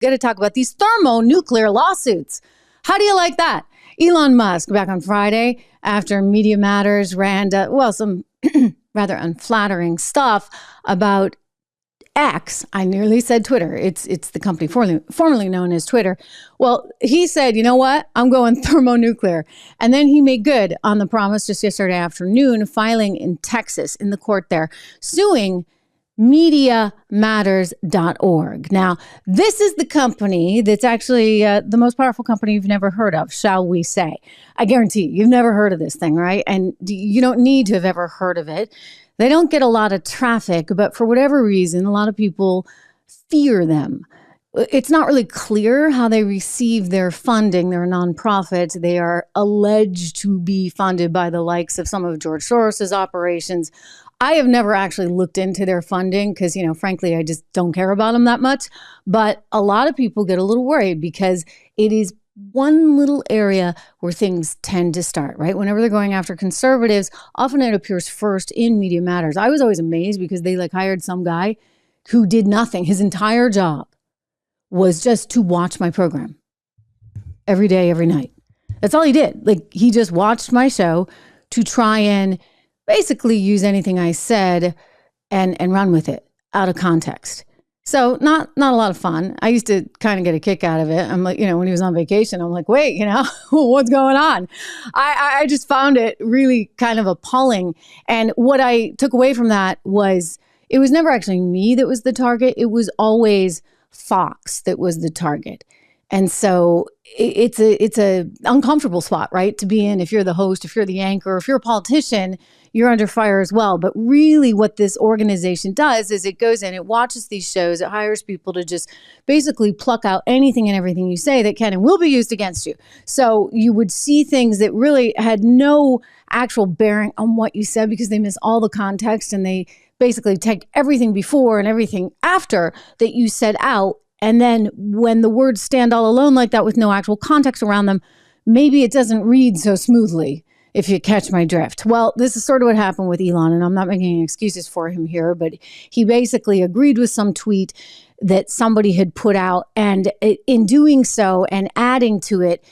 got to talk about these thermonuclear lawsuits. How do you like that? Elon Musk, back on Friday, after Media Matters ran, some rather unflattering stuff about X. I nearly said Twitter. It's the company formerly known as Twitter. Well, he said, you know what? I'm going thermonuclear. And then he made good on the promise just yesterday afternoon, filing in Texas in the court there, suing MediaMatters.org. Now, this is the company that's actually the most powerful company you've never heard of, shall we say. I guarantee you've never heard of this thing, right? And you don't need to have ever heard of it. They don't get a lot of traffic, but for whatever reason, a lot of people fear them. It's not really clear how they receive their funding. They're a nonprofit. They are alleged to be funded by the likes of some of George Soros's operations. I have never actually looked into their funding because, frankly, I just don't care about them that much. But a lot of people get a little worried because it is one little area where things tend to start, right? Whenever they're going after conservatives, often it appears first in Media Matters. I was always amazed because they hired some guy who did nothing. His entire job was just to watch my program every day, every night. That's all he did. He just watched my show to try and basically use anything I said and run with it out of context. So not a lot of fun. I used to kind of get a kick out of it. I'm like, when he was on vacation, I'm like, wait, what's going on? I just found it really kind of appalling. And what I took away from that was it was never actually me that was the target. It was always Fox that was the target. And so it's a uncomfortable spot, right, to be in if you're the host, if you're the anchor, if you're a politician, you're under fire as well. But really what this organization does is it goes in, it watches these shows, it hires people to just basically pluck out anything and everything you say that can and will be used against you. So you would see things that really had no actual bearing on what you said because they miss all the context and they basically take everything before and everything after that you said out. And then when the words stand all alone like that with no actual context around them, maybe it doesn't read so smoothly, if you catch my drift. Well, this is sort of what happened with Elon, and I'm not making any excuses for him here, but he basically agreed with some tweet that somebody had put out, and in doing so and adding to it,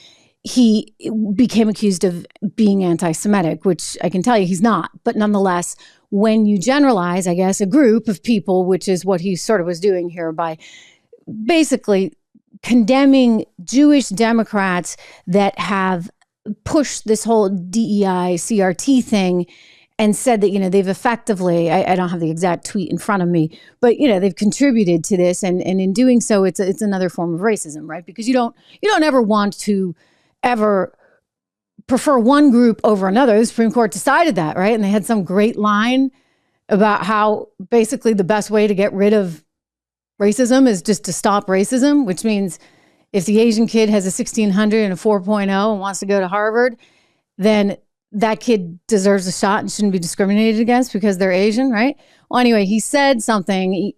he became accused of being anti-Semitic, which I can tell you he's not. But nonetheless, when you generalize, I guess, a group of people, which is what he sort of was doing here by basically condemning Jewish Democrats that have pushed this whole DEI CRT thing and said that, they've effectively, I don't have the exact tweet in front of me, but, they've contributed to this. And in doing so, it's another form of racism, right? Because you don't ever want to ever prefer one group over another. The Supreme Court decided that, right? And they had some great line about how basically the best way to get rid of racism is just to stop racism, which means if the Asian kid has a 1600 and a 4.0 and wants to go to Harvard, then that kid deserves a shot and shouldn't be discriminated against because they're Asian, right? Well, anyway, he said something,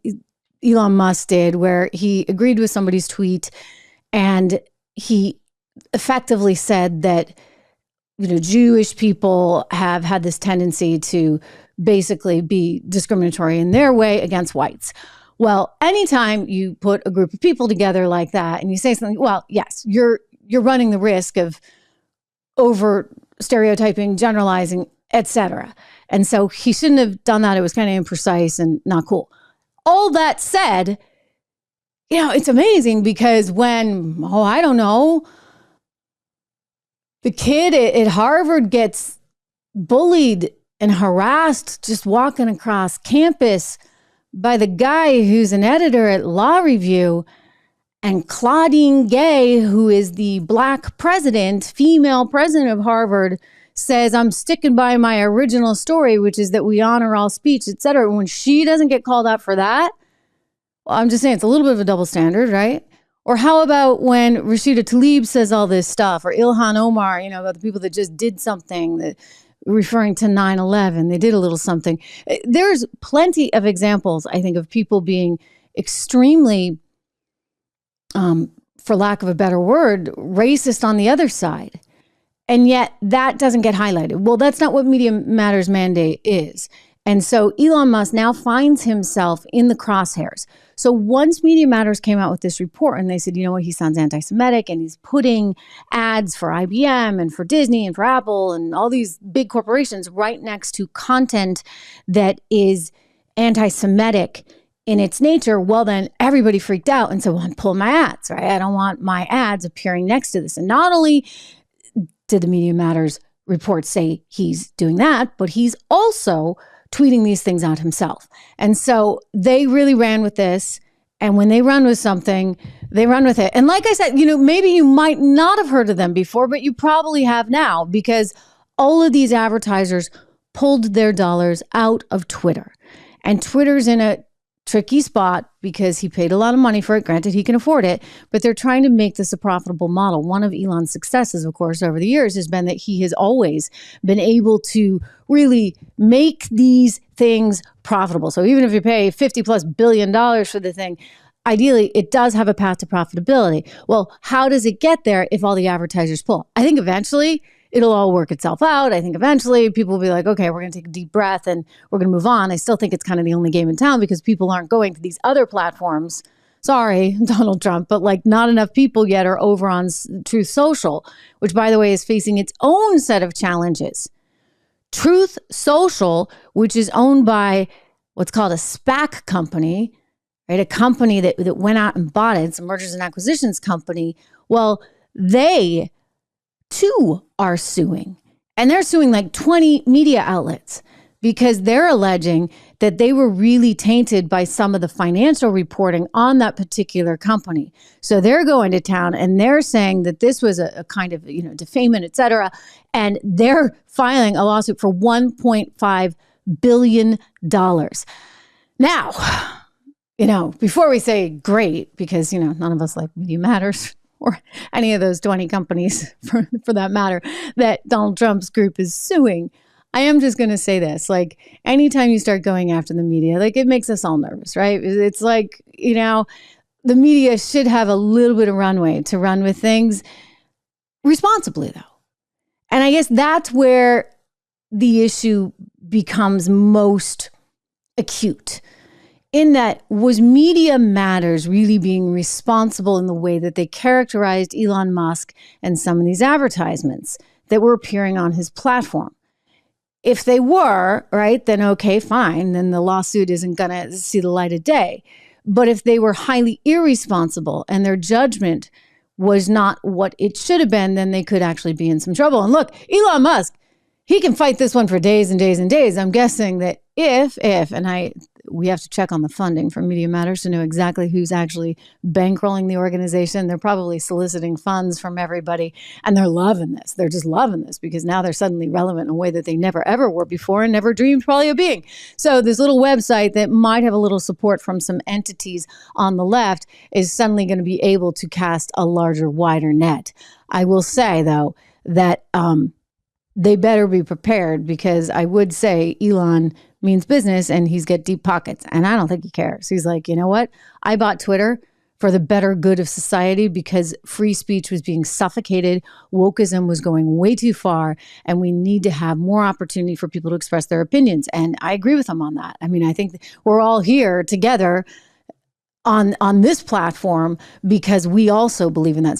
Elon Musk did, where he agreed with somebody's tweet and he effectively said that, Jewish people have had this tendency to basically be discriminatory in their way against whites. Well, anytime you put a group of people together like that and you say something, well, yes, you're running the risk of over stereotyping, generalizing, etc. And so he shouldn't have done that. It was kind of imprecise and not cool. All that said, it's amazing because when, the kid at Harvard gets bullied and harassed just walking across campus by the guy who's an editor at Law Review, and Claudine Gay, who is the Black president, female president of Harvard, says, I'm sticking by my original story, which is that we honor all speech, etc. When she doesn't get called out for that, well, I'm just saying it's a little bit of a double standard, right? Or how about when Rashida Tlaib says all this stuff, or Ilhan Omar, about the people that just did something that referring to 9/11, they did a little something. There's plenty of examples, I think, of people being extremely, for lack of a better word, racist on the other side. And yet that doesn't get highlighted. Well, that's not what Media Matters mandate is. And so Elon Musk now finds himself in the crosshairs. So once Media Matters came out with this report and they said, you know what, he sounds anti-Semitic and he's putting ads for IBM and for Disney and for Apple and all these big corporations right next to content that is anti-Semitic in its nature, well, then everybody freaked out and said, well, I'm pulling my ads, right? I don't want my ads appearing next to this. And not only did the Media Matters report say he's doing that, but he's also tweeting these things out himself. And so they really ran with this. And when they run with something, they run with it. And like I said, maybe you might not have heard of them before, but you probably have now, because all of these advertisers pulled their dollars out of Twitter. And Twitter's in a tricky spot because he paid a lot of money for it. Granted, he can afford it, but they're trying to make this a profitable model. One of Elon's successes, of course, over the years has been that he has always been able to really make these things profitable. So even if you pay $50+ billion for the thing, ideally, it does have a path to profitability. Well, how does it get there if all the advertisers pull? I think eventually it'll all work itself out. I think eventually people will be like, okay, we're going to take a deep breath and we're going to move on. I still think it's kind of the only game in town because people aren't going to these other platforms. Sorry, Donald Trump, but like not enough people yet are over on Truth Social, which, by the way, is facing its own set of challenges. Truth Social, which is owned by what's called a SPAC company, right? A company that went out and bought it. It's a mergers and acquisitions company. Well, they too are suing. And they're suing like 20 media outlets because they're alleging that they were really tainted by some of the financial reporting on that particular company. So they're going to town and they're saying that this was a kind of, defamation, et cetera. And they're filing a lawsuit for $1.5 billion. Now, before we say great, because, none of us like Media Matters, or any of those 20 companies for that matter, that Donald Trump's group is suing. I am just going to say this, like anytime you start going after the media, like it makes us all nervous, right? It's like, the media should have a little bit of runway to run with things responsibly though. And I guess that's where the issue becomes most acute. In that, was Media Matters really being responsible in the way that they characterized Elon Musk and some of these advertisements that were appearing on his platform? If they were, right, then okay, fine. Then the lawsuit isn't going to see the light of day. But if they were highly irresponsible and their judgment was not what it should have been, then they could actually be in some trouble. And look, Elon Musk, he can fight this one for days and days and days. I'm guessing that we have to check on the funding for Media Matters to know exactly who's actually bankrolling the organization. They're probably soliciting funds from everybody, and they're loving this. They're just loving this because now they're suddenly relevant in a way that they never, ever were before and never dreamed probably of being. So this little website that might have a little support from some entities on the left is suddenly going to be able to cast a larger, wider net. I will say, though, that they better be prepared because I would say Elon means business and he's got deep pockets. And I don't think he cares. He's like, you know what? I bought Twitter for the better good of society because free speech was being suffocated. Wokeism was going way too far. And we need to have more opportunity for people to express their opinions. And I agree with him on that. I mean, I think we're all here together on this platform because we also believe in that